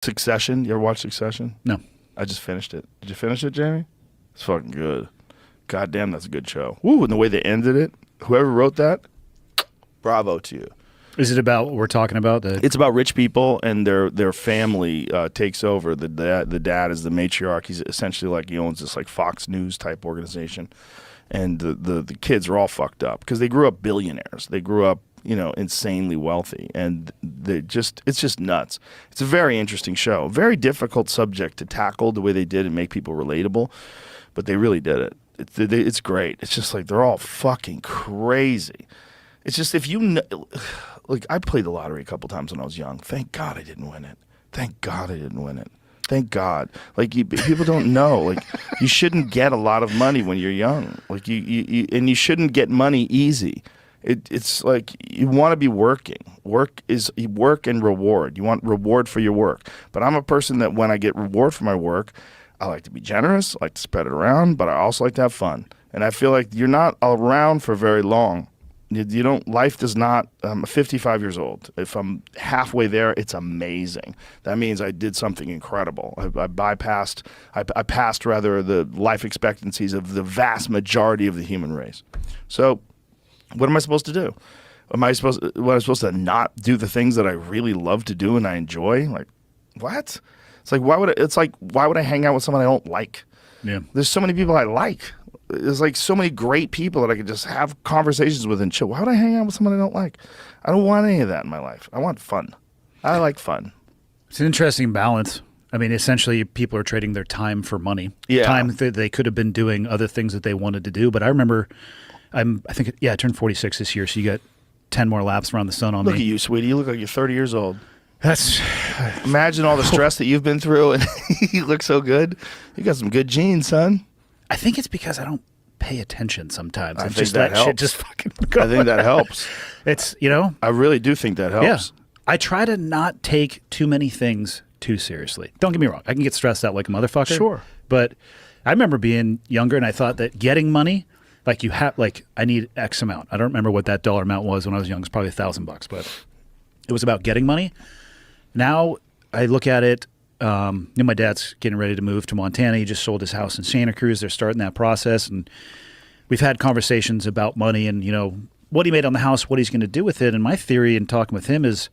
Succession. You ever watch Succession? No. I just finished it. Did you finish it, Jamie? It's fucking good. God damn, that's a good show. Woo, and the way they ended it, whoever wrote that, bravo to you. Is it about what we're talking about? It's about rich people and their family takes over. The dad is the matriarch. He's essentially like he owns this like Fox News type organization, and the kids are all fucked up because they grew up billionaires. They grew up insanely wealthy, and it's just nuts. It's a very interesting show. Very difficult subject to tackle the way they did and make people relatable, but they really did it. It's great. It's just like they're all fucking crazy. It's just if you like I played the lottery a couple times when I was young. Thank God I didn't win it. Thank God I didn't win it. Thank God. Like people don't know. Like you shouldn't get a lot of money when you're young. Like and you shouldn't get money easy. It's like you want to be working. Work and reward. You want reward for your work. But I'm a person that when I get reward for my work, I like to be generous. I like to spread it around, but I also like to have fun. And I feel like you're not around for very long. You don't. Life does not. I'm 55 years old. If I'm halfway there, it's amazing. That means I did something incredible. I passed rather the life expectancies of the vast majority of the human race. So, what am I supposed to do? Am I supposed to not do the things that I really love to do and I enjoy? Like, what? It's like why would I hang out with someone I don't like? Yeah. There's so many people I like. There's like so many great people that I could just have conversations with and chill. Why would I hang out with someone I don't like? I don't want any of that in my life. I want fun. I like fun. It's an interesting balance. I mean, essentially, people are trading their time for money. Yeah. Time that they could have been doing other things that they wanted to do. But I remember, I turned 46 this year, so you got 10 more laps around the sun on me. Look at you, sweetie. You look like you're 30 years old. That's Imagine all the stress that you've been through, and you look so good. You got some good genes, son. I think it's because I don't pay attention sometimes. I And think just that let shit helps. just fucking go. I think that helps. It's, I really do think that helps. Yeah. I try to not take too many things too seriously. Don't get me wrong. I can get stressed out like a motherfucker. Sure. But I remember being younger and I thought that getting money, I need X amount. I don't remember what that dollar amount was when I was young. It was probably $1,000, but it was about getting money. Now I look at it, my dad's getting ready to move to Montana. He just sold his house in Santa Cruz. They're starting that process. And we've had conversations about money and, what he made on the house, what he's going to do with it. And my theory in talking with him is,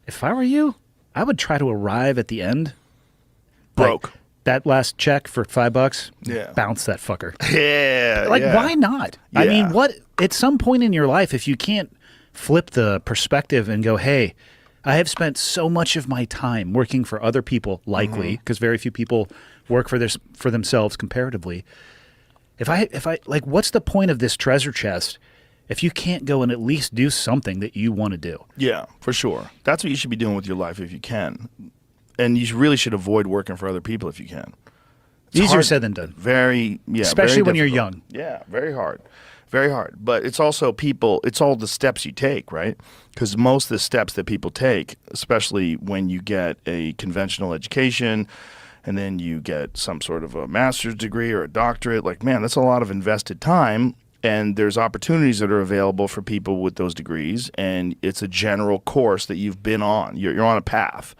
if I were you, I would try to arrive at the end Broke. Like, that last check for $5, Yeah. bounce that fucker. Yeah. Why not? Yeah. I mean, at some point in your life, if you can't flip the perspective and go, hey, I have spent so much of my time working for other people, likely, because very few people work for themselves comparatively. If I what's the point of this treasure chest if you can't go and at least do something that you want to do? Yeah, for sure. That's what you should be doing with your life if you can. And you really should avoid working for other people if you can. It's Easier hard. said than done. Especially when you're young. Yeah, very hard. Very hard. But it's also it's all the steps you take, right? Because most of the steps that people take, especially when you get a conventional education and then you get some sort of a master's degree or a doctorate, that's a lot of invested time. And there's opportunities that are available for people with those degrees. And it's a general course that you've been on. You're on a path.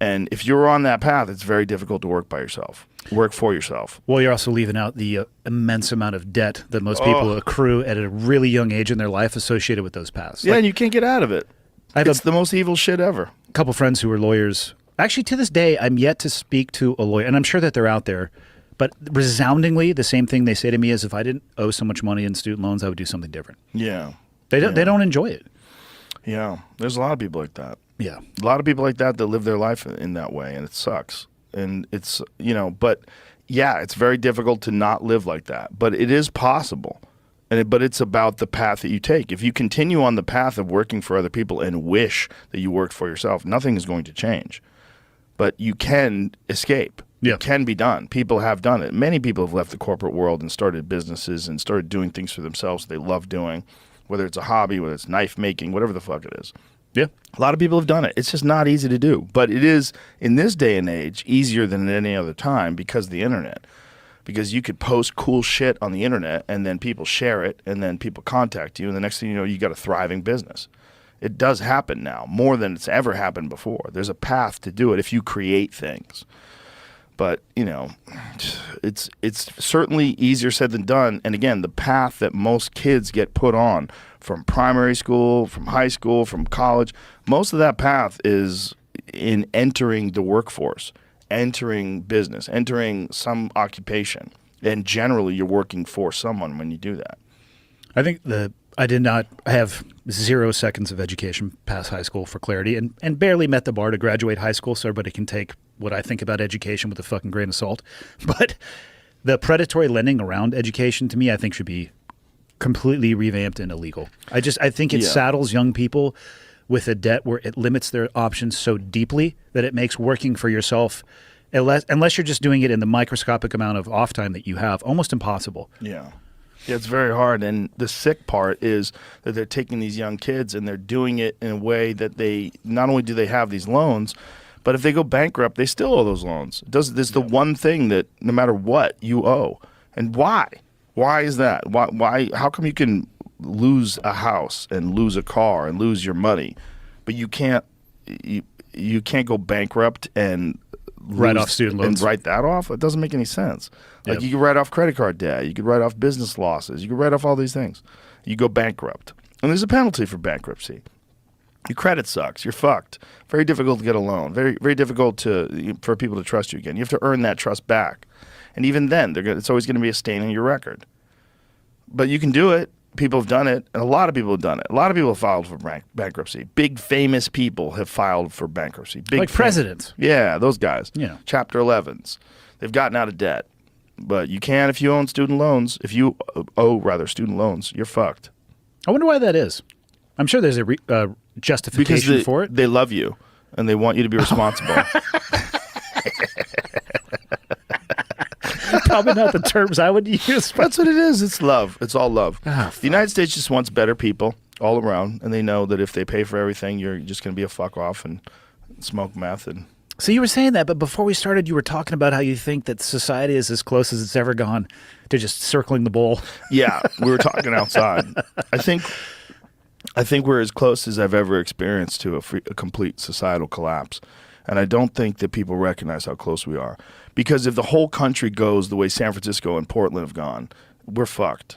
And if you're on that path, it's very difficult to work by yourself. Work for yourself. Well, you're also leaving out the immense amount of debt that most people accrue at a really young age in their life associated with those paths. Yeah, and you can't get out of it. It's the most evil shit ever. A couple friends who were lawyers. Actually, to this day, I'm yet to speak to a lawyer, and I'm sure that they're out there. But resoundingly, the same thing they say to me is, if I didn't owe so much money in student loans, I would do something different. Yeah. They don't enjoy it. Yeah. There's a lot of people like that. Yeah. A lot of people like that live their life in that way, and it sucks. And it's, but yeah, it's very difficult to not live like that. But it is possible. But it's about the path that you take. If you continue on the path of working for other people and wish that you worked for yourself, nothing is going to change. But you can escape. Yeah. It can be done. People have done it. Many people have left the corporate world and started businesses and started doing things for themselves they love doing, whether it's a hobby, whether it's knife making, whatever the fuck it is. Yeah. A lot of people have done it. It's just not easy to do. But it is, in this day and age, easier than at any other time because of the internet. Because you could post cool shit on the internet and then people share it and then people contact you and the next thing you know, you got a thriving business. It does happen now more than it's ever happened before. There's a path to do it if you create things. But, it's certainly easier said than done. And again, the path that most kids get put on from primary school, from high school, from college, most of that path is in entering the workforce, entering business, entering some occupation. And generally, you're working for someone when you do that. I think I did not have 0 seconds of education past high school for clarity and barely met the bar to graduate high school, so everybody can take what I think about education with a fucking grain of salt. But the predatory lending around education, to me, I think should be completely revamped and illegal. I think it saddles young people with a debt where it limits their options so deeply that it makes working for yourself, unless you're just doing it in the microscopic amount of off time that you have, almost impossible. Yeah. Yeah, it's very hard. And the sick part is that they're taking these young kids and they're doing it in a way that they not only do they have these loans, but if they go bankrupt, they still owe those loans. There's the one thing that no matter what you owe. And why? Why is that? Why? How come you can lose a house and lose a car and lose your money, but you can't go bankrupt and write off student loans and write that off? It doesn't make any sense. Like you could write off credit card debt, you could write off business losses, you could write off all these things. You go bankrupt, and there's a penalty for bankruptcy. Your credit sucks. You're fucked. Very difficult to get a loan. Very, very difficult for people to trust you again. You have to earn that trust back, and even then, it's always going to be a stain on your record. But you can do it. People have done it, and a lot of people have done it. A lot of people have filed for bankruptcy. Big famous people have filed for bankruptcy. Big presidents. Yeah, those guys. Yeah. Chapter 11s. They've gotten out of debt. But you can if you own student loans. If you owe student loans, you're fucked. I wonder why that is. I'm sure there's a justification for it. They love you, and they want you to be responsible. Probably not the terms I would use. That's what it is. It's love. It's all love. Oh, the United States just wants better people all around, and they know that if they pay for everything, you're just going to be a fuck off and smoke meth. And so you were saying that, but before we started, you were talking about how you think that society is as close as it's ever gone to just circling the bowl. Yeah, we were talking outside. I think we're as close as I've ever experienced to a complete societal collapse. And I don't think that people recognize how close we are. Because if the whole country goes the way San Francisco and Portland have gone, we're fucked.